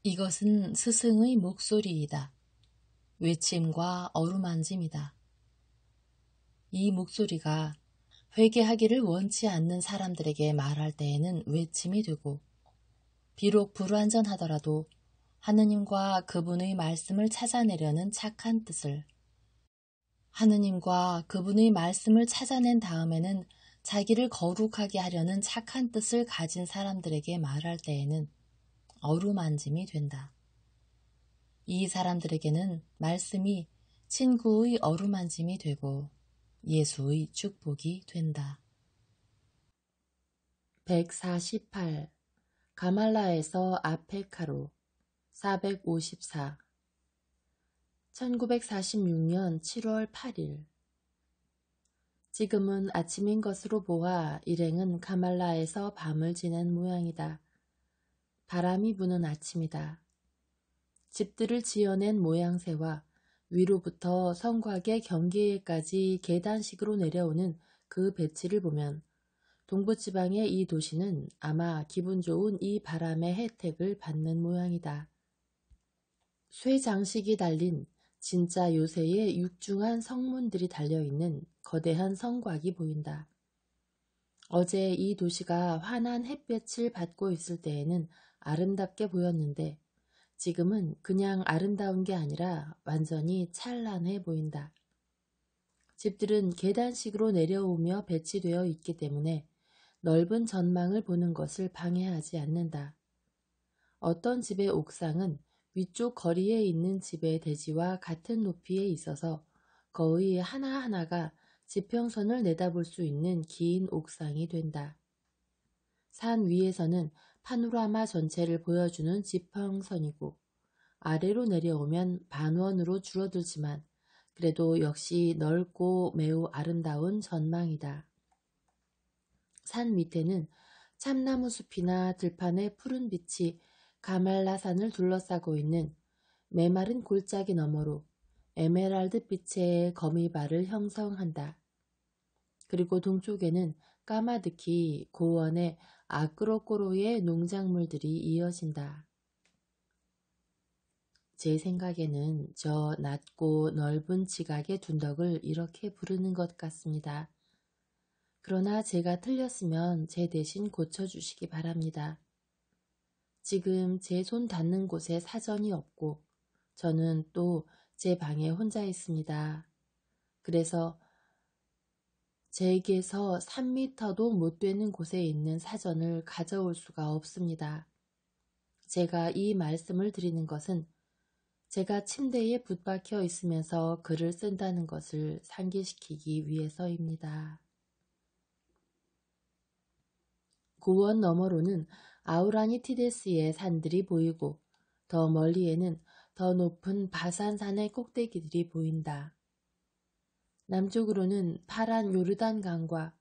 이것은 스승의 목소리이다. 외침과 어루만짐이다. 이 목소리가 회개하기를 원치 않는 사람들에게 말할 때에는 외침이 되고, 비록 불완전하더라도 하느님과 그분의 말씀을 찾아내려는 착한 뜻을, 하느님과 그분의 말씀을 찾아낸 다음에는 자기를 거룩하게 하려는 착한 뜻을 가진 사람들에게 말할 때에는 어루만짐이 된다. 이 사람들에게는 말씀이 친구의 어루만짐이 되고 예수의 축복이 된다. 148. 가말라에서 아페카로 454 1946년 7월 8일 지금은 아침인 것으로 보아 일행은 가말라에서 밤을 지낸 모양이다. 바람이 부는 아침이다. 집들을 지어낸 모양새와 위로부터 성곽의 경계에까지 계단식으로 내려오는 그 배치를 보면 동부지방의 이 도시는 아마 기분 좋은 이 바람의 혜택을 받는 모양이다. 쇠 장식이 달린 진짜 요새의 육중한 성문들이 달려있는 거대한 성곽이 보인다. 어제 이 도시가 환한 햇볕을 받고 있을 때에는 아름답게 보였는데 지금은 그냥 아름다운 게 아니라 완전히 찬란해 보인다. 집들은 계단식으로 내려오며 배치되어 있기 때문에 넓은 전망을 보는 것을 방해하지 않는다. 어떤 집의 옥상은 위쪽 거리에 있는 집의 대지와 같은 높이에 있어서 거의 하나하나가 지평선을 내다볼 수 있는 긴 옥상이 된다. 산 위에서는 파노라마 전체를 보여주는 지평선이고 아래로 내려오면 반원으로 줄어들지만 그래도 역시 넓고 매우 아름다운 전망이다. 산 밑에는 참나무 숲이나 들판의 푸른 빛이 가말라산을 둘러싸고 있는 메마른 골짜기 너머로 에메랄드 빛의 거미발을 형성한다. 그리고 동쪽에는 까마득히 고원의 아크로코로의 농작물들이 이어진다. 제 생각에는 저 낮고 넓은 지각의 둔덕을 이렇게 부르는 것 같습니다. 그러나 제가 틀렸으면 제 대신 고쳐주시기 바랍니다. 지금 제 손 닿는 곳에 사전이 없고 저는 또 제 방에 혼자 있습니다. 그래서 제게서 3미터도 못 되는 곳에 있는 사전을 가져올 수가 없습니다. 제가 이 말씀을 드리는 것은 제가 침대에 붙박혀 있으면서 글을 쓴다는 것을 상기시키기 위해서입니다. 고원 너머로는 아우라니티데스의 산들이 보이고 더 멀리에는 더 높은 바산산의 꼭대기들이 보인다. 남쪽으로는 파란 요르단강과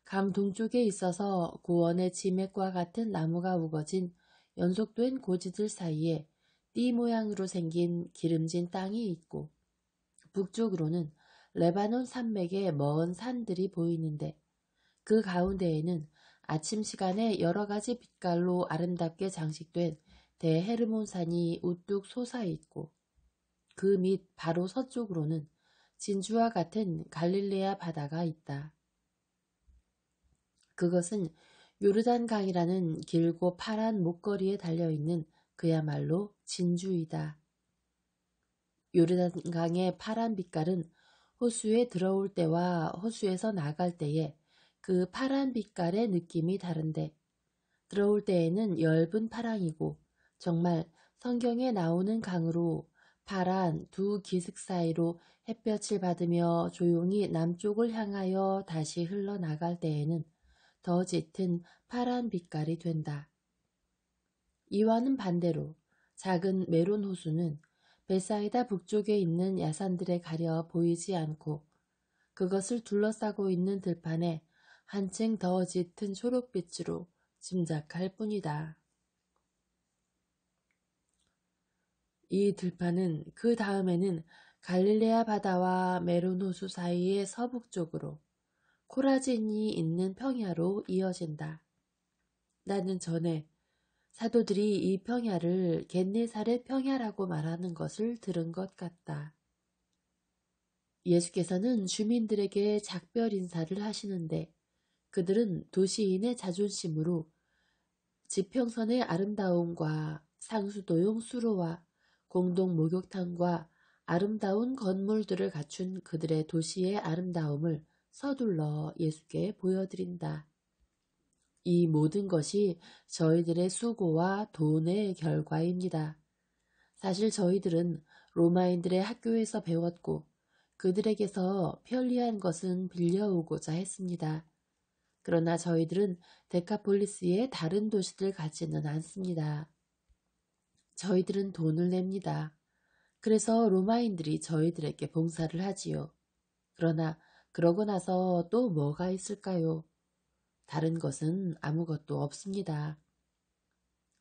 강 동쪽에 있어서 고원의 지맥과 같은 나무가 우거진 연속된 고지들 사이에 띠 모양으로 생긴 기름진 땅이 있고 북쪽으로는 레바논 산맥의 먼 산들이 보이는데 그 가운데에는 아침 시간에 여러 가지 빛깔로 아름답게 장식된 대헤르몬산이 우뚝 솟아있고 그 밑 바로 서쪽으로는 진주와 같은 갈릴레아 바다가 있다. 그것은 요르단강이라는 길고 파란 목걸이에 달려있는 그야말로 진주이다. 요르단강의 파란 빛깔은 호수에 들어올 때와 호수에서 나갈 때에 그 파란 빛깔의 느낌이 다른데 들어올 때에는 엷은 파랑이고 정말 성경에 나오는 강으로 파란 두 기슭 사이로 햇볕을 받으며 조용히 남쪽을 향하여 다시 흘러나갈 때에는 더 짙은 파란 빛깔이 된다. 이와는 반대로 작은 메론 호수는 베사이다 북쪽에 있는 야산들에 가려 보이지 않고 그것을 둘러싸고 있는 들판에 한층 더 짙은 초록빛으로 짐작할 뿐이다. 이 들판은 그 다음에는 갈릴레아 바다와 메론 호수 사이의 서북쪽으로 코라진이 있는 평야로 이어진다. 나는 전에 사도들이 이 평야를 겟네사렛 평야라고 말하는 것을 들은 것 같다. 예수께서는 주민들에게 작별 인사를 하시는데 그들은 도시인의 자존심으로 지평선의 아름다움과 상수도용 수로와 공동 목욕탕과 아름다운 건물들을 갖춘 그들의 도시의 아름다움을 서둘러 예수께 보여드린다. 이 모든 것이 저희들의 수고와 돈의 결과입니다. 사실 저희들은 로마인들의 학교에서 배웠고 그들에게서 편리한 것은 빌려오고자 했습니다. 그러나 저희들은 데카폴리스의 다른 도시들 같지는 않습니다. 저희들은 돈을 냅니다. 그래서 로마인들이 저희들에게 봉사를 하지요. 그러나 그러고 나서 또 뭐가 있을까요? 다른 것은 아무것도 없습니다.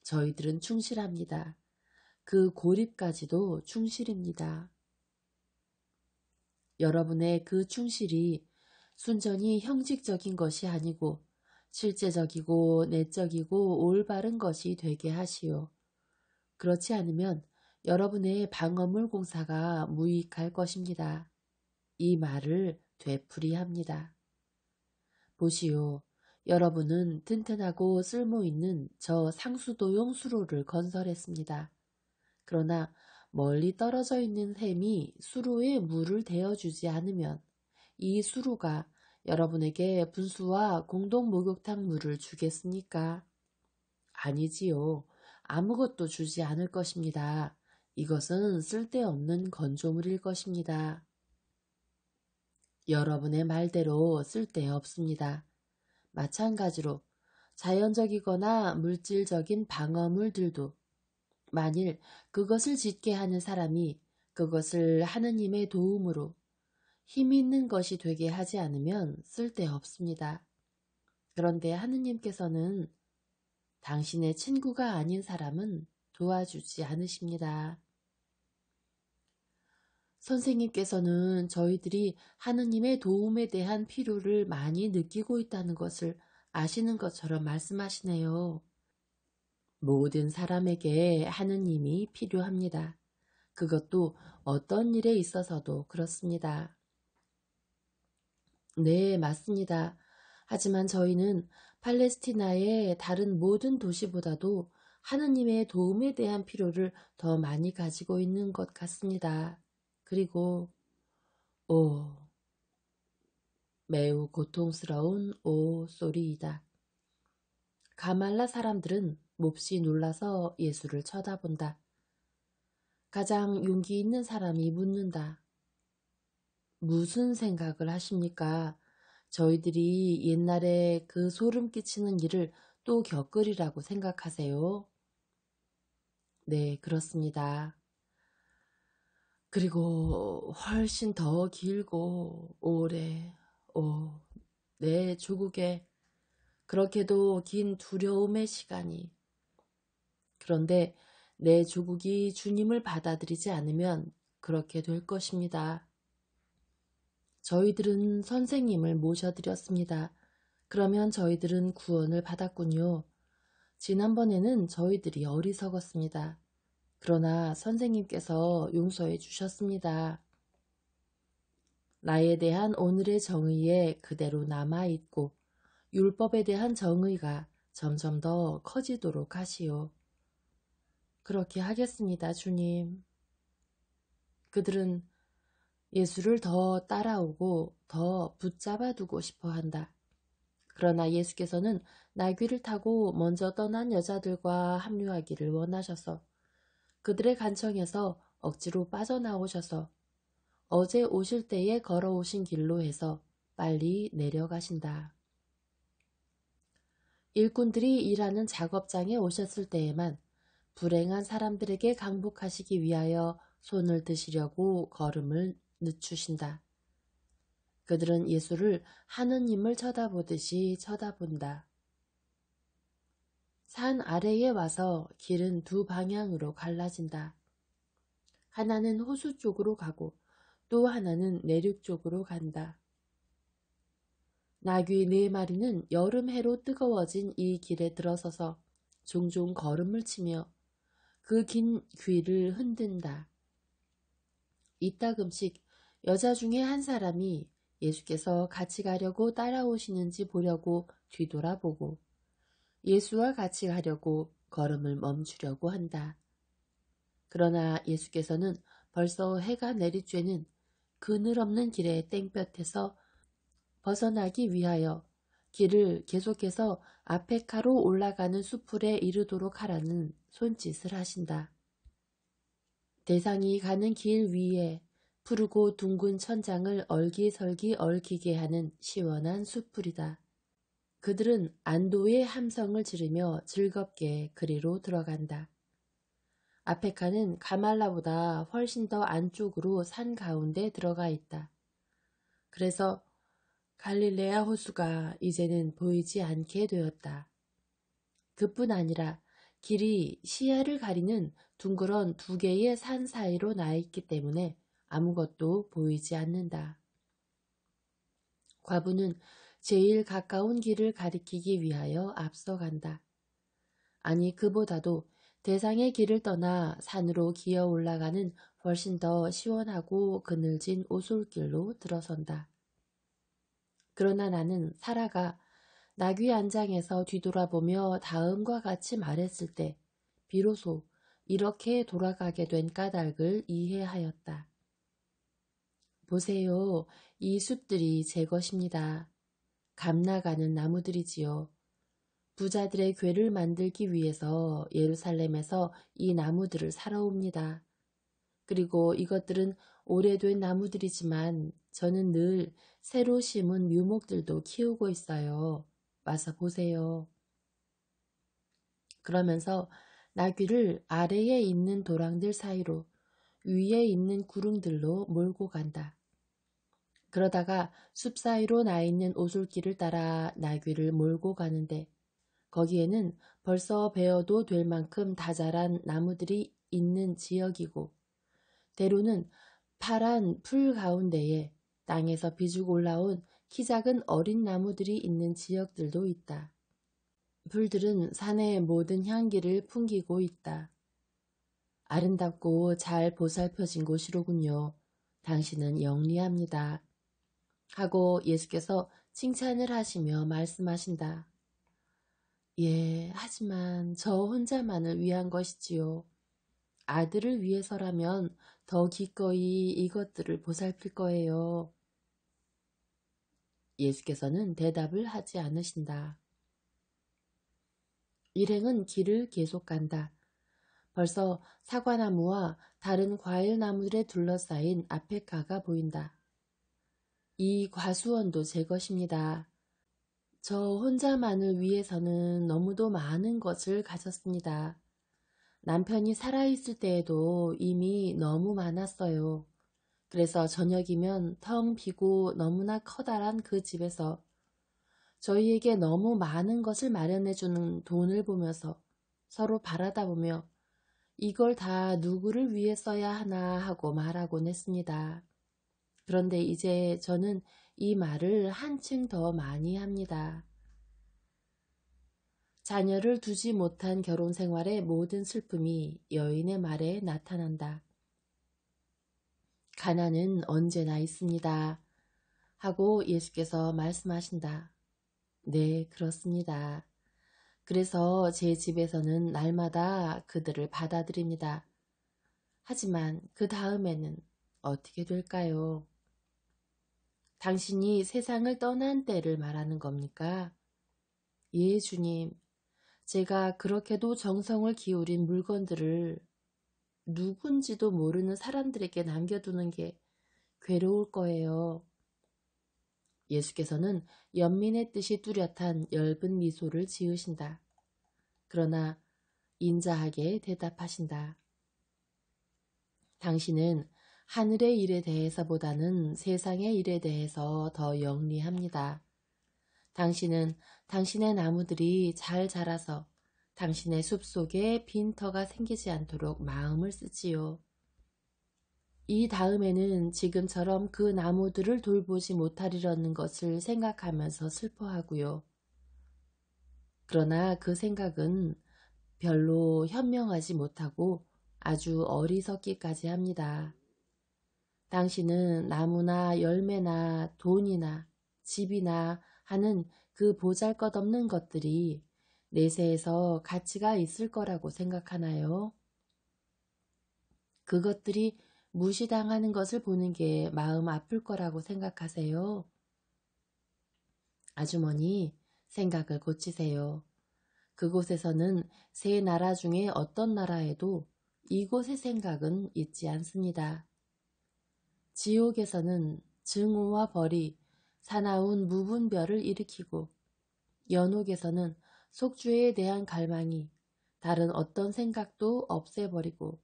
저희들은 충실합니다. 그 고립까지도 충실입니다. 여러분의 그 충실이 순전히 형식적인 것이 아니고 실제적이고 내적이고 올바른 것이 되게 하시오. 그렇지 않으면 여러분의 방어물 공사가 무익할 것입니다. 이 말을 되풀이합니다. 보시오. 여러분은 튼튼하고 쓸모있는 저 상수도용 수로를 건설했습니다. 그러나 멀리 떨어져 있는 샘이 수로에 물을 대어주지 않으면 이 수로가 여러분에게 분수와 공동 목욕탕 물을 주겠습니까? 아니지요. 아무것도 주지 않을 것입니다. 이것은 쓸데없는 건조물일 것입니다. 여러분의 말대로 쓸데없습니다. 마찬가지로 자연적이거나 물질적인 방어물들도 만일 그것을 짓게 하는 사람이 그것을 하느님의 도움으로 힘 있는 것이 되게 하지 않으면 쓸데없습니다. 그런데 하느님께서는 당신의 친구가 아닌 사람은 도와주지 않으십니다. 선생님께서는 저희들이 하느님의 도움에 대한 필요를 많이 느끼고 있다는 것을 아시는 것처럼 말씀하시네요. 모든 사람에게 하느님이 필요합니다. 그것도 어떤 일에 있어서도 그렇습니다. 네, 맞습니다. 하지만 저희는 팔레스티나의 다른 모든 도시보다도 하느님의 도움에 대한 필요를 더 많이 가지고 있는 것 같습니다. 그리고 매우 고통스러운 소리이다. 가말라 사람들은 몹시 놀라서 예수를 쳐다본다. 가장 용기 있는 사람이 묻는다. 무슨 생각을 하십니까? 저희들이 옛날에 그 소름 끼치는 일을 또 겪으리라고 생각하세요? 네, 그렇습니다. 그리고 훨씬 더 길고 오래, 내 조국에 그렇게도 긴 두려움의 시간이. 그런데 내 조국이 주님을 받아들이지 않으면 그렇게 될 것입니다. 저희들은 선생님을 모셔드렸습니다. 그러면 저희들은 구원을 받았군요. 지난번에는 저희들이 어리석었습니다. 그러나 선생님께서 용서해 주셨습니다. 나에 대한 오늘의 정의에 그대로 남아있고 율법에 대한 정의가 점점 더 커지도록 하시오. 그렇게 하겠습니다, 주님. 그들은 예수를 더 따라오고 더 붙잡아 두고 싶어 한다. 그러나 예수께서는 나귀를 타고 먼저 떠난 여자들과 합류하기를 원하셔서 그들의 간청에서 억지로 빠져나오셔서 어제 오실 때에 걸어오신 길로 해서 빨리 내려가신다. 일꾼들이 일하는 작업장에 오셨을 때에만 불행한 사람들에게 강복하시기 위하여 손을 드시려고 걸음을 늦추신다. 그들은 예수를 하느님을 쳐다보듯이 쳐다본다. 산 아래에 와서 길은 두 방향으로 갈라진다. 하나는 호수 쪽으로 가고 또 하나는 내륙 쪽으로 간다. 나귀 4마리는 여름 해로 뜨거워진 이 길에 들어서서 종종 걸음을 치며 그 긴 귀를 흔든다. 이따금씩 여자 중에 한 사람이 예수께서 같이 가려고 따라오시는지 보려고 뒤돌아보고 예수와 같이 가려고 걸음을 멈추려고 한다. 그러나 예수께서는 벌써 해가 내리쬐는 그늘없는 길의 땡볕에서 벗어나기 위하여 길을 계속해서 아페카로 올라가는 수풀에 이르도록 하라는 손짓을 하신다. 대상이 가는 길 위에 푸르고 둥근 천장을 얼기설기 얽히게 하는 시원한 수풀이다. 그들은 안도의 함성을 지르며 즐겁게 그리로 들어간다. 아페카는 가말라보다 훨씬 더 안쪽으로 산 가운데 들어가 있다. 그래서 갈릴레아 호수가 이제는 보이지 않게 되었다. 그뿐 아니라 길이 시야를 가리는 둥그런 두 개의 산 사이로 나 있기 때문에 아무것도 보이지 않는다. 과부는 제일 가까운 길을 가리키기 위하여 앞서간다. 아니 그보다도 대상의 길을 떠나 산으로 기어 올라가는 훨씬 더 시원하고 그늘진 오솔길로 들어선다. 그러나 나는 사라가 나귀 안장에서 뒤돌아보며 다음과 같이 말했을 때 비로소 이렇게 돌아가게 된 까닭을 이해하였다. 보세요. 이 숲들이 제 것입니다. 감나가는 나무들이지요. 부자들의 궤를 만들기 위해서 예루살렘에서 이 나무들을 사러옵니다. 그리고 이것들은 오래된 나무들이지만 저는 늘 새로 심은 묘목들도 키우고 있어요. 와서 보세요. 그러면서 나귀를 아래에 있는 도랑들 사이로 위에 있는 구릉들로 몰고 간다. 그러다가 숲 사이로 나 있는 오솔길을 따라 나귀를 몰고 가는데 거기에는 벌써 베어도 될 만큼 다자란 나무들이 있는 지역이고 때로는 파란 풀 가운데에 땅에서 비죽 올라온 키 작은 어린 나무들이 있는 지역들도 있다. 풀들은 산의 모든 향기를 풍기고 있다. 아름답고 잘 보살펴진 곳이로군요. 당신은 영리합니다. 하고 예수께서 칭찬을 하시며 말씀하신다. 예, 하지만 저 혼자만을 위한 것이지요. 아들을 위해서라면 더 기꺼이 이것들을 보살필 거예요. 예수께서는 대답을 하지 않으신다. 일행은 길을 계속 간다. 벌써 사과나무와 다른 과일나무들에 둘러싸인 아페카가 보인다. 이 과수원도 제 것입니다. 저 혼자만을 위해서는 너무도 많은 것을 가졌습니다. 남편이 살아있을 때에도 이미 너무 많았어요. 그래서 저녁이면 텅 비고 너무나 커다란 그 집에서 저희에게 너무 많은 것을 마련해주는 돈을 보면서 서로 바라다 보며 이걸 다 누구를 위해 써야 하나 하고 말하곤 했습니다. 그런데 이제 저는 이 말을 한층 더 많이 합니다. 자녀를 두지 못한 결혼 생활의 모든 슬픔이 여인의 말에 나타난다. 가난은 언제나 있습니다. 하고 예수께서 말씀하신다. 네, 그렇습니다. 그래서 제 집에서는 날마다 그들을 받아들입니다. 하지만 그 다음에는 어떻게 될까요? 당신이 세상을 떠난 때를 말하는 겁니까? 예, 주님. 제가 그렇게도 정성을 기울인 물건들을 누군지도 모르는 사람들에게 남겨두는 게 괴로울 거예요. 예수께서는 연민의 뜻이 뚜렷한 엷은 미소를 지으신다. 그러나 인자하게 대답하신다. 당신은 하늘의 일에 대해서보다는 세상의 일에 대해서 더 영리합니다. 당신은 당신의 나무들이 잘 자라서 당신의 숲속에 빈터가 생기지 않도록 마음을 쓰지요. 이 다음에는 지금처럼 그 나무들을 돌보지 못하리라는 것을 생각하면서 슬퍼하고요. 그러나 그 생각은 별로 현명하지 못하고 아주 어리석기까지 합니다. 당신은 나무나 열매나 돈이나 집이나 하는 그 보잘것없는 것들이 내세에서 가치가 있을 거라고 생각하나요? 그것들이 무시당하는 것을 보는 게 마음 아플 거라고 생각하세요? 아주머니, 생각을 고치세요. 그곳에서는 세 나라 중에 어떤 나라에도 이곳의 생각은 있지 않습니다. 지옥에서는 증오와 벌이 사나운 무분별을 일으키고, 연옥에서는 속죄에 대한 갈망이 다른 어떤 생각도 없애버리고,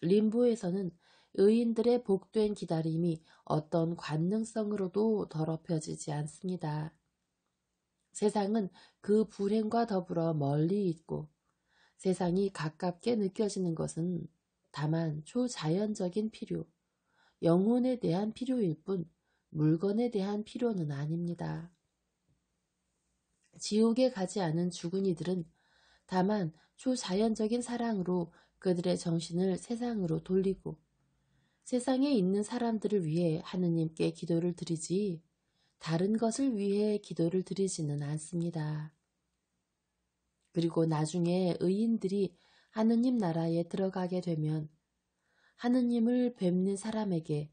림보에서는 의인들의 복된 기다림이 어떤 관능성으로도 더럽혀지지 않습니다. 세상은 그 불행과 더불어 멀리 있고, 세상이 가깝게 느껴지는 것은 다만 초자연적인 필요, 영혼에 대한 필요일 뿐 물건에 대한 필요는 아닙니다. 지옥에 가지 않은 죽은 이들은 다만 초자연적인 사랑으로 그들의 정신을 세상으로 돌리고, 세상에 있는 사람들을 위해 하느님께 기도를 드리지 다른 것을 위해 기도를 드리지는 않습니다. 그리고 나중에 의인들이 하느님 나라에 들어가게 되면 하느님을 뵙는 사람에게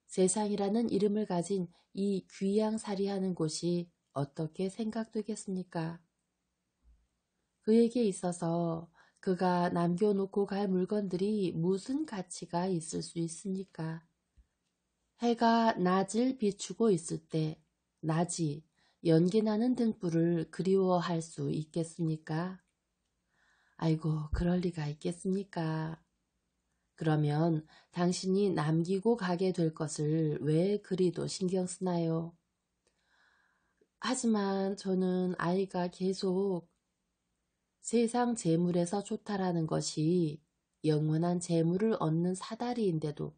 세상이라는 이름을 가진 이 귀양살이하는 곳이 어떻게 생각되겠습니까? 그에게 있어서 그가 남겨놓고 갈 물건들이 무슨 가치가 있을 수 있습니까? 해가 낮을 비추고 있을 때 낮이 연기나는 등불을 그리워할 수 있겠습니까? 아이고, 그럴 리가 있겠습니까? 그러면 당신이 남기고 가게 될 것을 왜 그리도 신경 쓰나요? 하지만 저는 아이가 계속 세상 재물에서 초탈하는 것이 영원한 재물을 얻는 사다리인데도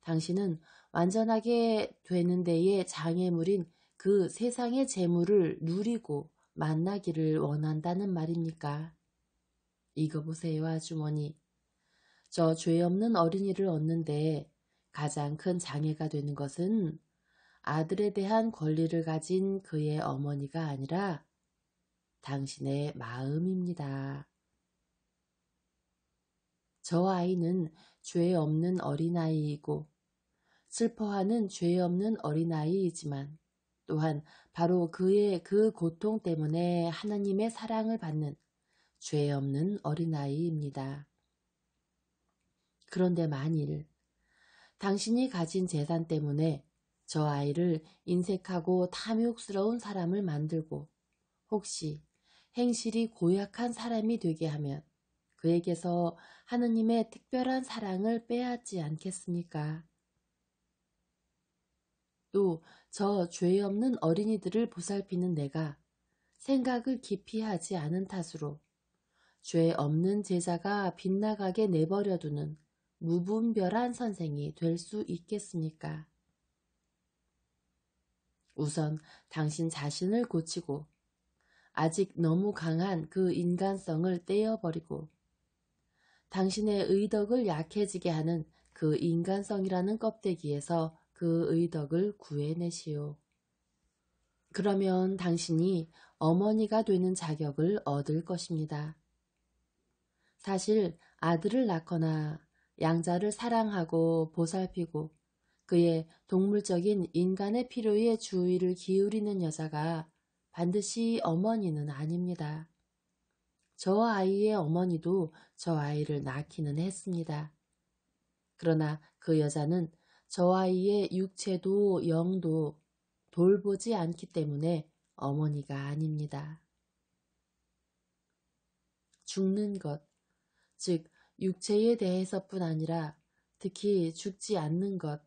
당신은 완전하게 되는 데에 장애물인 그 세상의 재물을 누리고 만나기를 원한다는 말입니까? 이거 보세요, 아주머니. 저 죄 없는 어린이를 얻는데 가장 큰 장애가 되는 것은 아들에 대한 권리를 가진 그의 어머니가 아니라 당신의 마음입니다. 저 아이는 죄 없는 어린아이이고 슬퍼하는 죄 없는 어린아이이지만 또한 바로 그의 그 고통 때문에 하나님의 사랑을 받는 죄 없는 어린아이입니다. 그런데 만일 당신이 가진 재산 때문에 저 아이를 인색하고 탐욕스러운 사람을 만들고 혹시 행실이 고약한 사람이 되게 하면 그에게서 하느님의 특별한 사랑을 빼앗지 않겠습니까? 또 저 죄 없는 어린이들을 보살피는 내가 생각을 깊이 하지 않은 탓으로 죄 없는 제자가 빗나가게 내버려두는 무분별한 선생이 될 수 있겠습니까? 우선 당신 자신을 고치고 아직 너무 강한 그 인간성을 떼어버리고 당신의 의덕을 약해지게 하는 그 인간성이라는 껍데기에서 그 의덕을 구해내시오. 그러면 당신이 어머니가 되는 자격을 얻을 것입니다. 사실 아들을 낳거나 양자를 사랑하고 보살피고 그의 동물적인 인간의 필요에 주의를 기울이는 여자가 반드시 어머니는 아닙니다. 저 아이의 어머니도 저 아이를 낳기는 했습니다. 그러나 그 여자는 저 아이의 육체도 영도 돌보지 않기 때문에 어머니가 아닙니다. 죽는 것, 즉 육체에 대해서뿐 아니라 특히 죽지 않는 것,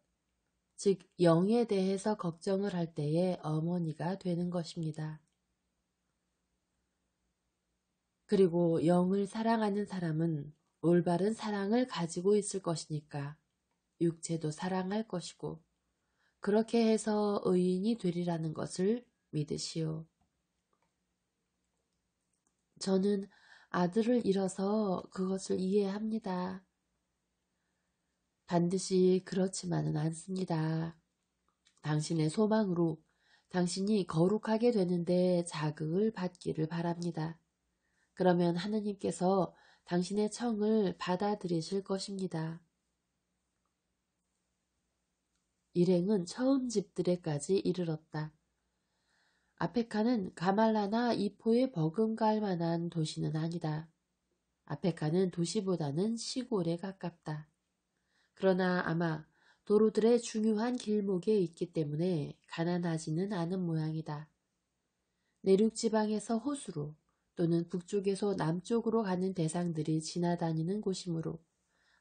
즉 영에 대해서 걱정을 할 때에 어머니가 되는 것입니다. 그리고 영을 사랑하는 사람은 올바른 사랑을 가지고 있을 것이니까 육체도 사랑할 것이고 그렇게 해서 의인이 되리라는 것을 믿으시오. 저는 아들을 잃어서 그것을 이해합니다. 반드시 그렇지만은 않습니다. 당신의 소망으로 당신이 거룩하게 되는데 자극을 받기를 바랍니다. 그러면 하느님께서 당신의 청을 받아들이실 것입니다. 일행은 처음 집들에까지 이르렀다. 아페카는 가말라나 이포에 버금갈 만한 도시는 아니다. 아페카는 도시보다는 시골에 가깝다. 그러나 아마 도로들의 중요한 길목에 있기 때문에 가난하지는 않은 모양이다. 내륙 지방에서 호수로 또는 북쪽에서 남쪽으로 가는 대상들이 지나다니는 곳이므로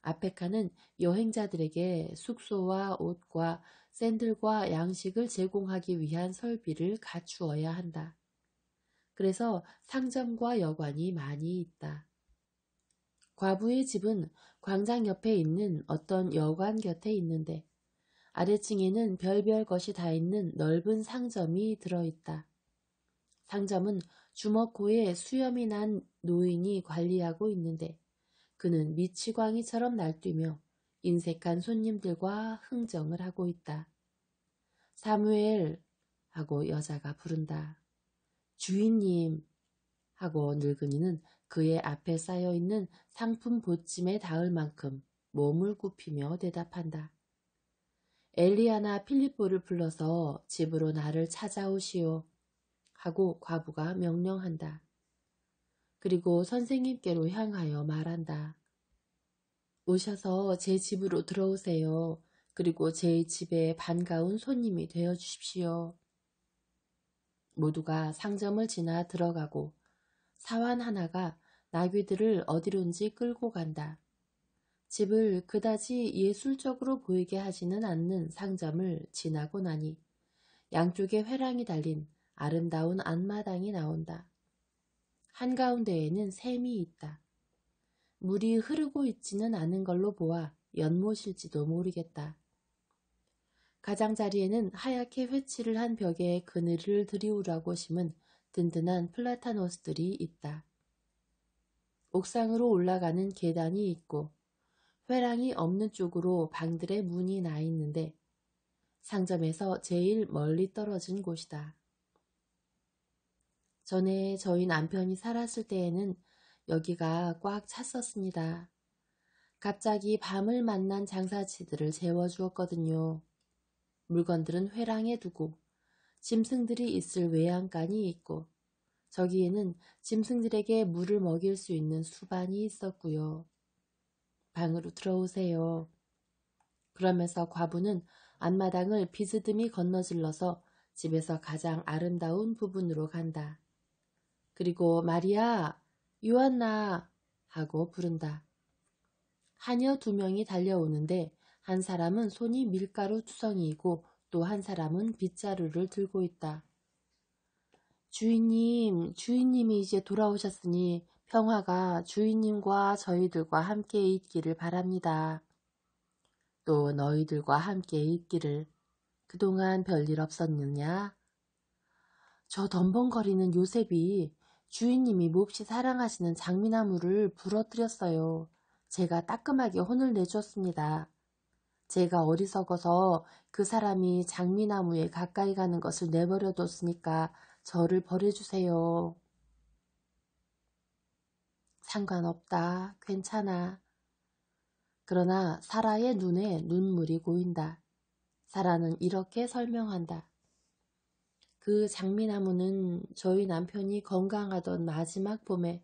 아페카는 여행자들에게 숙소와 옷과 샌들과 양식을 제공하기 위한 설비를 갖추어야 한다. 그래서 상점과 여관이 많이 있다. 과부의 집은 광장 옆에 있는 어떤 여관 곁에 있는데 아래층에는 별별 것이 다 있는 넓은 상점이 들어있다. 상점은 주먹코에 수염이 난 노인이 관리하고 있는데 그는 미치광이처럼 날뛰며 인색한 손님들과 흥정을 하고 있다. 사무엘 하고 여자가 부른다. 주인님 하고 늙은이는 그의 앞에 쌓여있는 상품 보찜에 닿을 만큼 몸을 굽히며 대답한다. 엘리야나 필리포를 불러서 집으로 나를 찾아오시오 하고 과부가 명령한다. 그리고 선생님께로 향하여 말한다. 오셔서 제 집으로 들어오세요. 그리고 제 집에 반가운 손님이 되어 주십시오. 모두가 상점을 지나 들어가고 사환 하나가 나귀들을 어디론지 끌고 간다. 집을 그다지 예술적으로 보이게 하지는 않는 상점을 지나고 나니 양쪽에 회랑이 달린 아름다운 앞마당이 나온다. 한가운데에는 샘이 있다. 물이 흐르고 있지는 않은 걸로 보아 연못일지도 모르겠다. 가장자리에는 하얗게 회칠을 한 벽에 그늘을 들이우라고 심은 든든한 플라타노스들이 있다. 옥상으로 올라가는 계단이 있고 회랑이 없는 쪽으로 방들의 문이 나 있는데 상점에서 제일 멀리 떨어진 곳이다. 전에 저희 남편이 살았을 때에는 여기가 꽉 찼었습니다. 갑자기 밤을 만난 장사치들을 재워주었거든요. 물건들은 회랑에 두고 짐승들이 있을 외양간이 있고 저기에는 짐승들에게 물을 먹일 수 있는 수반이 있었고요. 방으로 들어오세요. 그러면서 과부는 앞마당을 비스듬히 건너질러서 집에서 가장 아름다운 부분으로 간다. 그리고 마리아, 요한나 하고 부른다. 하녀 2명이 달려오는데 한 사람은 손이 밀가루 투성이이고 또 한 사람은 빗자루를 들고 있다. 주인님이 이제 돌아오셨으니 평화가 주인님과 저희들과 함께 있기를 바랍니다. 또 너희들과 함께 있기를. 그동안 별일 없었느냐? 저 덤벙거리는 요셉이 주인님이 몹시 사랑하시는 장미나무를 부러뜨렸어요. 제가 따끔하게 혼을 내주었습니다. 제가 어리석어서 그 사람이 장미나무에 가까이 가는 것을 내버려 뒀으니까 저를 버려주세요. 상관없다. 괜찮아. 그러나 사라의 눈에 눈물이 고인다. 사라는 이렇게 설명한다. 그 장미나무는 저희 남편이 건강하던 마지막 봄에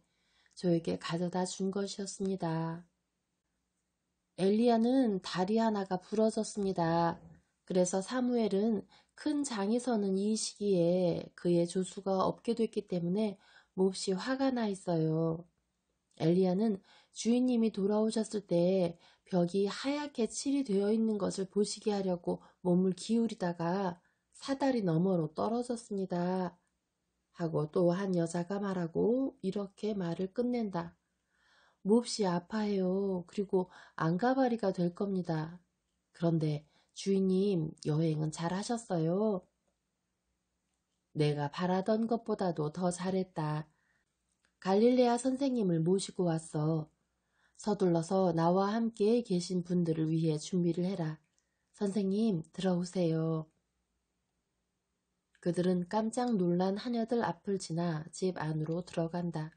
저에게 가져다 준 것이었습니다. 엘리야는 다리 하나가 부러졌습니다. 그래서 사무엘은 큰 장이 서는 이 시기에 그의 조수가 없게 됐기 때문에 몹시 화가 나 있어요. 엘리야는 주인님이 돌아오셨을 때 벽이 하얗게 칠이 되어 있는 것을 보시게 하려고 몸을 기울이다가 사다리 너머로 떨어졌습니다. 하고 또 한 여자가 말하고 이렇게 말을 끝낸다. 몹시 아파해요. 그리고 안가바리가 될 겁니다. 그런데 주인님 여행은 잘 하셨어요? 내가 바라던 것보다도 더 잘했다. 갈릴레아 선생님을 모시고 왔어. 서둘러서 나와 함께 계신 분들을 위해 준비를 해라. 선생님, 들어오세요. 그들은 깜짝 놀란 하녀들 앞을 지나 집 안으로 들어간다.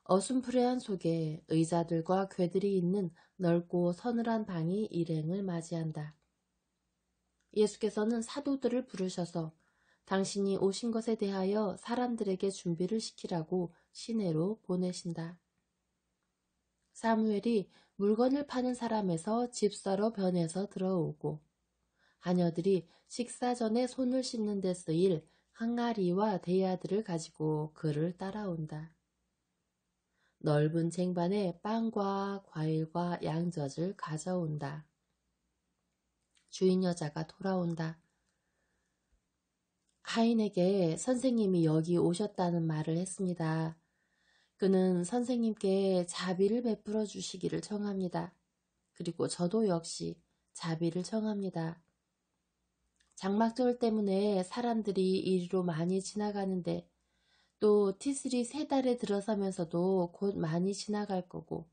어슴푸레한 속에 의자들과 궤들이 있는 넓고 서늘한 방이 일행을 맞이한다. 예수께서는 사도들을 부르셔서 당신이 오신 것에 대하여 사람들에게 준비를 시키라고 시내로 보내신다. 사무엘이 물건을 파는 사람에서 집사로 변해서 들어오고 하녀들이 식사 전에 손을 씻는 데 쓰일 항아리와 대야들을 가지고 그를 따라온다. 넓은 쟁반에 빵과 과일과 양젖을 가져온다. 주인 여자가 돌아온다. 하인에게 선생님이 여기 오셨다는 말을 했습니다. 그는 선생님께 자비를 베풀어 주시기를 청합니다. 그리고 저도 역시 자비를 청합니다. 장막절 때문에 사람들이 이리로 많이 지나가는데 또 티슬이 3달에 들어서면서도 곧 많이 지나갈 거고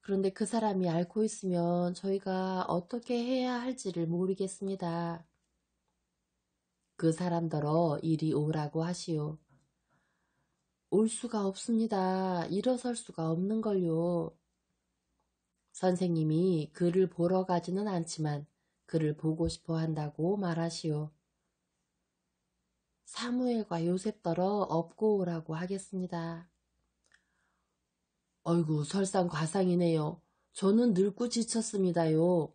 그런데 그 사람이 앓고 있으면 저희가 어떻게 해야 할지를 모르겠습니다. 그 사람더러 이리 오라고 하시오. 올 수가 없습니다. 일어설 수가 없는걸요. 선생님이 그를 보러 가지는 않지만 그를 보고 싶어 한다고 말하시오. 사무엘과 요셉더러 업고 오라고 하겠습니다. 어이구 설상과상이네요. 저는 늙고 지쳤습니다요.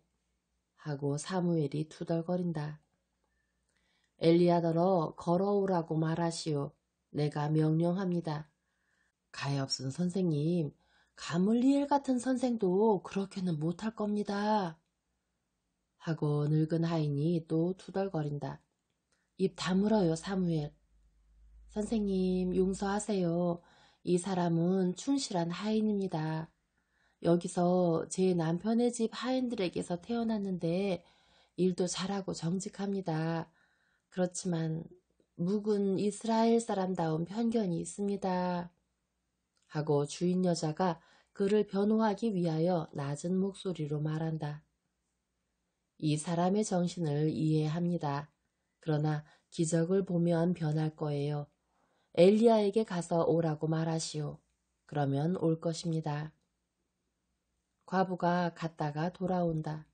하고 사무엘이 투덜거린다. 엘리야더러 걸어오라고 말하시오. 내가 명령합니다. 가엾은 선생님, 가물리엘 같은 선생도 그렇게는 못할 겁니다. 하고 늙은 하인이 또 투덜거린다. 입 다물어요, 사무엘. 선생님, 용서하세요. 이 사람은 충실한 하인입니다. 여기서 제 남편의 집 하인들에게서 태어났는데 일도 잘하고 정직합니다. 그렇지만 묵은 이스라엘 사람다운 편견이 있습니다. 하고 주인 여자가 그를 변호하기 위하여 낮은 목소리로 말한다. 이 사람의 정신을 이해합니다. 그러나 기적을 보면 변할 거예요. 엘리야에게 가서 오라고 말하시오. 그러면 올 것입니다. 과부가 갔다가 돌아온다.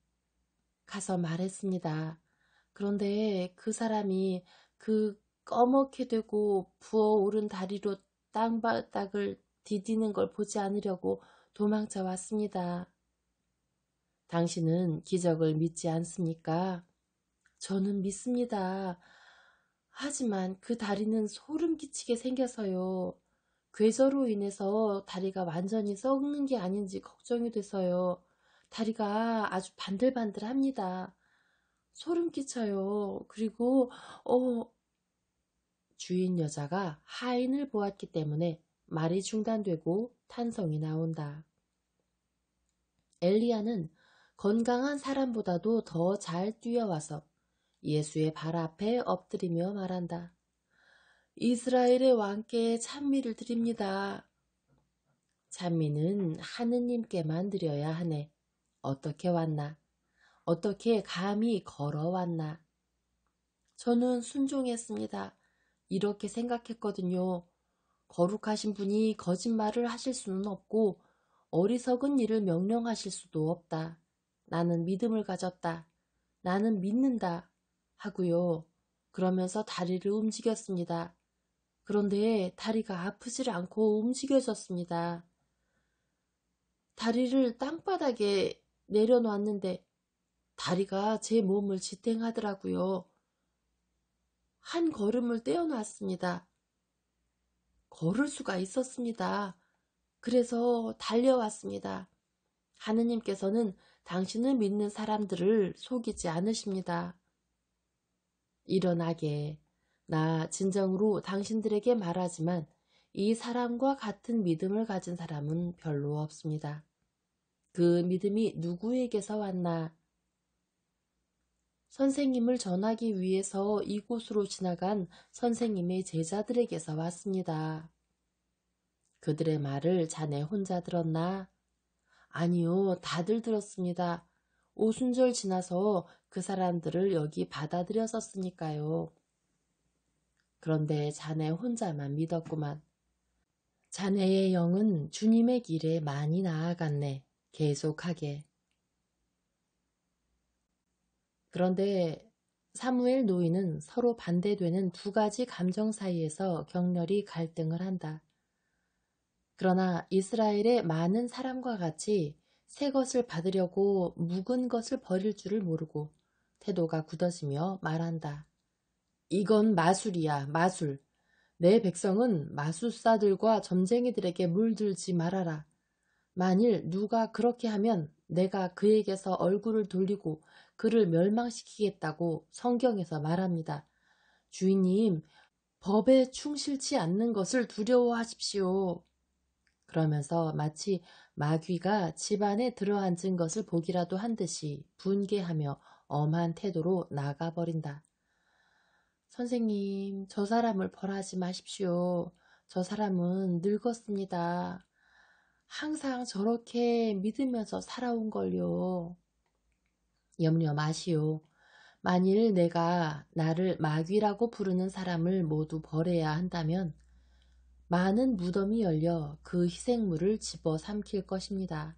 가서 말했습니다. 그런데 그 사람이 그 꺼멓게 되고 부어오른 다리로 땅바닥을 디디는 걸 보지 않으려고 도망쳐 왔습니다. 당신은 기적을 믿지 않습니까? 저는 믿습니다. 하지만 그 다리는 소름 끼치게 생겨서요. 괴저로 인해서 다리가 완전히 썩는 게 아닌지 걱정이 돼서요. 다리가 아주 반들반들합니다. 소름 끼쳐요. 그리고 주인 여자가 하인을 보았기 때문에 말이 중단되고 탄성이 나온다. 엘리야는 건강한 사람보다도 더 잘 뛰어와서 예수의 발 앞에 엎드리며 말한다. 이스라엘의 왕께 찬미를 드립니다. 찬미는 하느님께만 드려야 하네. 어떻게 왔나? 어떻게 감히 걸어왔나? 저는 순종했습니다. 이렇게 생각했거든요. 거룩하신 분이 거짓말을 하실 수는 없고 어리석은 일을 명령하실 수도 없다. 나는 믿음을 가졌다. 나는 믿는다. 하고요. 그러면서 다리를 움직였습니다. 그런데 다리가 아프질 않고 움직여졌습니다. 다리를 땅바닥에 내려놨는데 다리가 제 몸을 지탱하더라고요. 한 걸음을 떼어놨습니다. 걸을 수가 있었습니다. 그래서 달려왔습니다. 하느님께서는 당신을 믿는 사람들을 속이지 않으십니다. 일어나게. 나 진정으로 당신들에게 말하지만 이 사람과 같은 믿음을 가진 사람은 별로 없습니다. 그 믿음이 누구에게서 왔나? 선생님을 전하기 위해서 이곳으로 지나간 선생님의 제자들에게서 왔습니다. 그들의 말을 자네 혼자 들었나? 아니요, 다들 들었습니다. 오순절 지나서 그 사람들을 여기 받아들였었으니까요. 그런데 자네 혼자만 믿었구만. 자네의 영은 주님의 길에 많이 나아갔네. 계속하게. 그런데 사무엘 노인은 서로 반대되는 두 가지 감정 사이에서 격렬히 갈등을 한다. 그러나 이스라엘의 많은 사람과 같이 새 것을 받으려고 묵은 것을 버릴 줄을 모르고 태도가 굳어지며 말한다. 이건 마술이야, 마술. 내 백성은 마술사들과 점쟁이들에게 물들지 말아라. 만일 누가 그렇게 하면 내가 그에게서 얼굴을 돌리고 그를 멸망시키겠다고 성경에서 말합니다. 주인님, 법에 충실치 않는 것을 두려워하십시오. 그러면서 마치 마귀가 집안에 들어앉은 것을 보기라도 한 듯이 분개하며 엄한 태도로 나가버린다. 선생님, 저 사람을 벌하지 마십시오. 저 사람은 늙었습니다. 항상 저렇게 믿으면서 살아온 걸요. 염려 마시오. 만일 내가 나를 마귀라고 부르는 사람을 모두 벌해야 한다면 많은 무덤이 열려 그 희생물을 집어 삼킬 것입니다.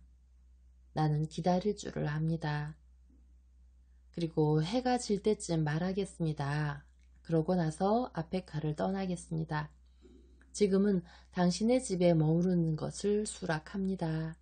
나는 기다릴 줄을 압니다. 그리고 해가 질 때쯤 말하겠습니다. 그러고 나서 아페카를 떠나겠습니다. 지금은 당신의 집에 머무르는 것을 수락합니다.